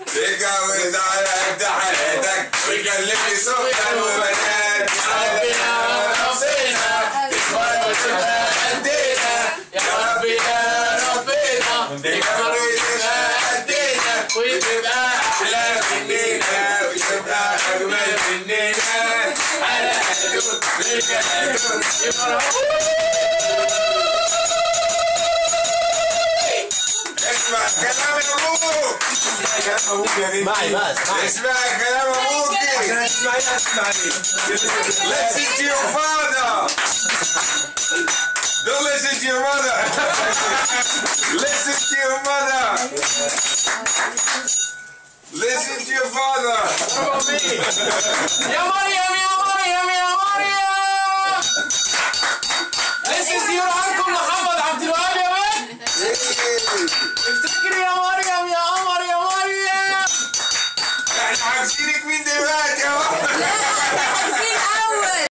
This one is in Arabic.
تجوز على قد حياتك ويكلمني سكر وبنات يا ربنا تكبر وتبقى قدنا يا ربنا تكبر وتبقى قدنا وتبقى أحلى مننا وتبقى أجمل مننا على قدود بالجنون اسمع كلام ابوك اسمعي بس اسمع كلام ابوك عشان اسمعي Listen to your father. Don't listen to your mother. Listen to your mother. Listen to your father. يا مريم يا مريم يا مريم. This is your uncle محمد عبد الوهاب يا مان. افتكري يا مريم يا قمر يا مريم. احنا عايزينك مين دلوقتي؟